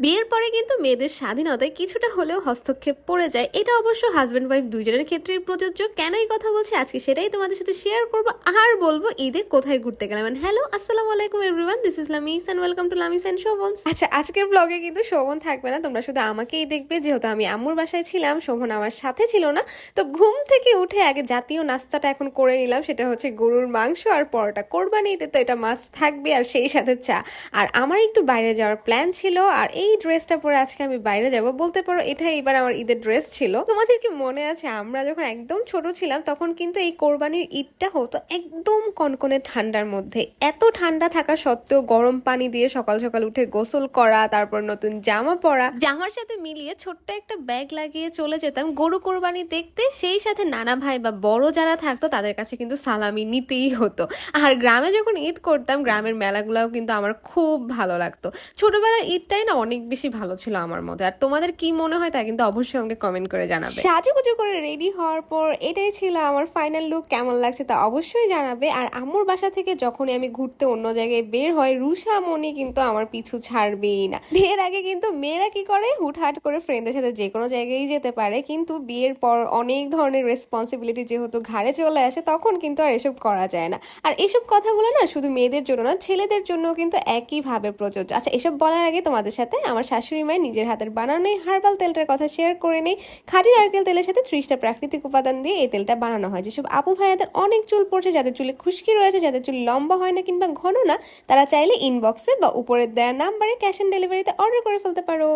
বিয়ের পরে কিন্তু মেয়েদের স্বাধীনতায় কিছুটা হলেও হস্তক্ষেপ পড়ে যায়। এটা অবশ্য হাজব্যান্ড ওয়াইফ দুজনের ক্ষেত্রেই প্রযোজ্য। কেন এই কথা বলছি আজকে সেটাই তোমাদের সাথে শেয়ার করব, আর বলবো ঈদে কোথায় ঘুরতে গেলাম। হ্যালো, আসসালামু আলাইকুম everyone, this is Lamis and welcome to Lamis and Shovon. আচ্ছা, আজকের ব্লগে কিন্তু শোভন থাকবে না, তোমরা শুধু আমাকেই দেখবে, যেহেতু আমি আম্মুর বাসায় ছিলাম, শোভন আমার সাথে ছিল না। তো ঘুম থেকে উঠে আগে জাতীয় নাস্তাটা এখন করে নিলাম, সেটা হচ্ছে গরুর মাংস আর পরোটা। কোরবানি ঈদে তো এটা মাস্ট থাকবে, আর সেই সাথে চা। আর আমার একটু বাইরে যাওয়ার প্ল্যান ছিল, আর এই ড্রেসটা পরে আজকে আমি বাইরে যাব, বলতে পারো এটাই এবার আমার ঈদের ড্রেস ছিল। তোমাদের কি মনে আছে আমরা যখন একদম ছোট ছিলাম তখন কিন্তু এই কোরবানির ঈদটা হতো একদম কনকনে ঠান্ডার মধ্যে। এত ঠান্ডা থাকা সত্ত্বেও গরম পানি দিয়ে সকাল সকাল উঠে গোসল করা, তারপর নতুন জামা পরা, জামার সাথে মিলিয়ে ছোট্ট একটা ব্যাগ লাগিয়ে চলে যেতাম গরু কোরবানি দেখতে। সেই সাথে নানা ভাই বা বড় যারা থাকতো তাদের কাছে কিন্তু সালামি নিতেই হতো। আর গ্রামে যখন ঈদ করতাম, গ্রামের মেলাগুলোও কিন্তু আমার খুব ভালো লাগতো। ছোটবেলার ঈদটাই না অনেক বেশি ভালো ছিল আমার মধ্যে। আর তোমাদের কি মনে হয় তা কিন্তু অবশ্যই আমাকে কমেন্ট করে জানাবে। সাজুগুজু করে রেডি হওয়ার পর এটাই ছিল আমার ফাইনাল লুক। কেমন লাগছে তা অবশ্যই জানাবে। আর আম্মুর বাসা থেকে যখনই আমি ঘুরতে অন্য জায়গায় বের হয়, রুষা মনি কিন্তু আমার পিছু ছাড়বেই না। বিয়ের আগে কিন্তু মেয়েরা কি করে, হুটহাট করে ফ্রেন্ডদের সাথে যে কোনো জায়গায় যেতে পারে, কিন্তু বিয়ের পর অনেক ধরনের রেসপন্সিবিলিটি যেহেতু ঘাড়ে চলে আসে, তখন কিন্তু আর এসব করা যায় না। আর এসব কথাগুলো না শুধু মেয়েদের জন্য না, ছেলেদের জন্য কিন্তু একইভাবে প্রযোজ্য। আচ্ছা, এসব বলার আগে তোমাদের সাথে আমার শাশুড়ি মায়ের নিজের হাতের বানানো এই হার্বাল তেলটার কথা শেয়ার করে নেই। খাঁটি নারকেল তেলের সাথে 30টা প্রাকৃতিক উপাদান দিয়ে এই তেলটা বানানো হয়। যেসব আপু ভাইয়াদের অনেক চুল পড়ছে, যাদের চুলে খুশকি রয়েছে, যাদের চুল লম্বা হয় না কিংবা ঘন না, তারা চাইলে ইনবক্সে বা উপরের দেওয়া নাম্বারে ক্যাশ অন ডেলিভারিতে অর্ডার করে ফেলতে পারো।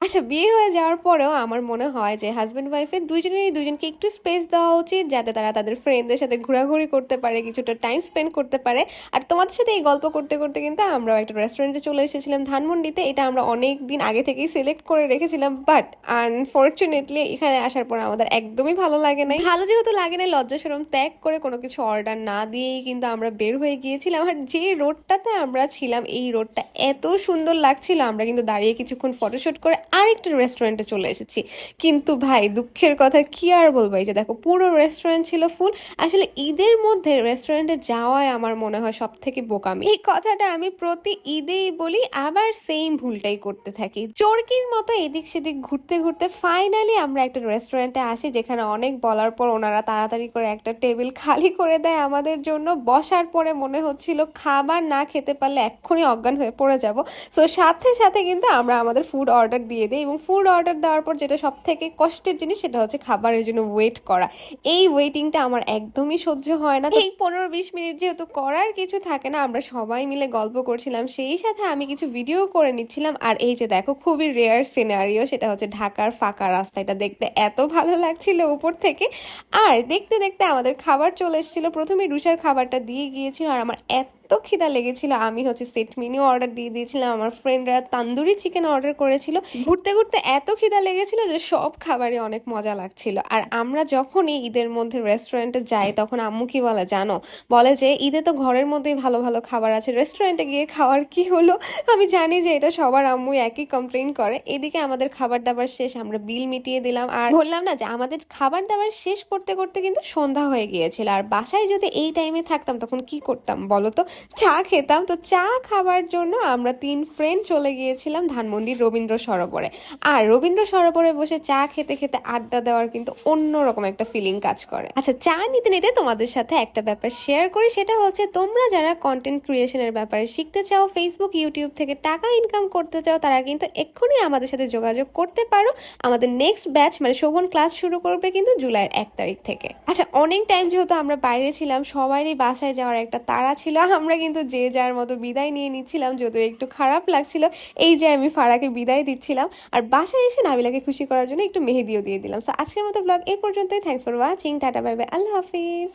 আচ্ছা, বিয়ে হয়ে যাওয়ার পরেও আমার মনে হয় যে হাজব্যান্ড ওয়াইফের দুজনেরই দুজনকে একটু স্পেস দেওয়া উচিত, যাতে তারা তাদের ফ্রেন্ডদের সাথে ঘোরাঘুরি করতে পারে, কিছুটা টাইম স্পেন্ড করতে পারে। আর তোমাদের সাথে এই গল্প করতে করতে কিন্তু আমরাও একটা রেস্টুরেন্টে চলে এসেছিলাম ধানমন্ডিতে। এটা আমরা অনেক দিন আগে থেকেই সিলেক্ট করে রেখেছিলাম, বাট আনফর্চুনেটলি এখানে আসার পর আমাদের একদমই ভালো লাগে নাই। ভালো যেহেতু লাগে না, লজ্জা শরম ত্যাগ করে কোনো কিছু অর্ডার না দিয়েই কিন্তু আমরা বের হয়ে গিয়েছিলাম। আর যে রোডটাতে আমরা ছিলাম, এই রোডটা এত সুন্দর লাগছিল, আমরা কিন্তু দাঁড়িয়ে কিছুক্ষণ ফটোশুট করে আরেকটা রেস্টুরেন্টে চলে এসেছি। কিন্তু ভাই, দুঃখের কথা কি আর বলবো, এই যে দেখো পুরো রেস্টুরেন্ট ছিল ফুল। আসলে ঈদের মধ্যে রেস্টুরেন্টে যাওয়ায় আমার মনে হয় সব থেকে বোকামি। এই কথাটা আমি প্রতি ঈদেই বলি, আবার সেম ভুলটাই করতে থাকি। চোরকির মতো এদিক সেদিক ঘুরতে ঘুরতে ফাইনালি আমরা একটা রেস্টুরেন্টে আসি, যেখানে অনেক বলার পর ওনারা তাড়াতাড়ি করে একটা টেবিল খালি করে দেয় আমাদের জন্য। বসার পরে মনে হচ্ছিল খাবার না খেতে পারলে এক্ষুনি অজ্ঞান হয়ে পড়ে যাব। সো সাথে সাথে কিন্তু আমরা আমাদের ফুড অর্ডার দিয়ে দিই, এবং ফুড অর্ডার দেওয়ার পর যেটা সব থেকে কষ্টের জিনিস, সেটা হচ্ছে খাবারের জন্য ওয়েট করা। এই ওয়েটিংটা আমার একদমই সহ্য হয় না। এই 15-20 মিনিট যেহেতু করার কিছু থাকে না, আমরা সবাই মিলে গল্প করছিলাম, সেই সাথে আমি কিছু ভিডিও করে নিচ্ছিলাম। আর এই যে দেখো, খুবই রেয়ার সিনারিও, সেটা হচ্ছে ঢাকার ফাঁকা রাস্তা। এটা দেখতে এত ভালো লাগছিল উপর থেকে। আর দেখতে দেখতে আমাদের খাবার চলে এসেছিল। প্রথমে রুষার খাবারটা দিয়ে গিয়েছিল, আর আমার এত খিদা লেগেছিল, আমি হচ্ছে সেট মেনু অর্ডার দিয়ে দিয়েছিলাম। আমার ফ্রেন্ডরা তান্দুরি চিকেন অর্ডার করেছিল। ঘুরতে ঘুরতে এত খিদা লেগেছিল যে সব খাবারই অনেক মজা লাগছিল। আর আমরা যখনই ঈদের মধ্যে রেস্টুরেন্টে যাই, তখন আম্মু কি বলে জানো, বলে যে ঈদে তো ঘরের মধ্যেই ভালো ভালো খাবার আছে, রেস্টুরেন্টে গিয়ে খাওয়ার কি হলো। আমি জানি যে এটা সবার আম্মু একই কমপ্লেন করে। এদিকে আমাদের খাবার দাবার শেষ, আমরা বিল মিটিয়ে দিলাম। আর বললাম না যে আমাদের খাবার দাবার শেষ করতে করতে কিন্তু সন্ধ্যা হয়ে গিয়েছিল। আর বাসায় যদি এই টাইমে থাকতাম তখন কি করতাম বলো তো, চা খেতাম। তো চা খাবার জন্য আমরা 3 ফ্রেন্ড চলে গিয়েছিলাম ধানমন্ডির রবীন্দ্র সরোবরে। আর রবীন্দ্র সরোবরে বসে চা খেতে খেতে আড্ডা দেওয়ার কিন্তু অন্যরকম একটা ফিলিং কাজ করে। আচ্ছা, চা নিতে নিতে তোমাদের সাথে একটা ব্যাপার শেয়ার করি, সেটা হচ্ছে তোমরা যারা কন্টেন্ট ক্রিয়েশনের ব্যাপারে শিখতে চাও, ফেসবুক ইউটিউব থেকে টাকা ইনকাম করতে চাও, তারা কিন্তু এক্ষুনি আমাদের সাথে যোগাযোগ করতে পারো। আমাদের নেক্সট ব্যাচ মানে শোভন ক্লাস শুরু করবে কিন্তু জুলাইয়ের 1 তারিখ থেকে। আচ্ছা, অনেক টাইম যেহেতু আমরা বাইরে ছিলাম, সবারই বাসায় যাওয়ার একটা তাড়া ছিল। আমরা কিন্তু যে যার মতো বিদায় নিয়ে নিচ্ছিলাম, যদিও একটু খারাপ লাগছিল। এই যে আমি ফারাকে বিদায় দিচ্ছিলাম, আর বাসায় এসে নাবিলাকে খুশি করার জন্য একটু মেহেদিও দিয়ে দিলাম। সো আজকের মতো ব্লগ এই পর্যন্তই। Thanks for watching, tata bye bye, Allah Hafiz.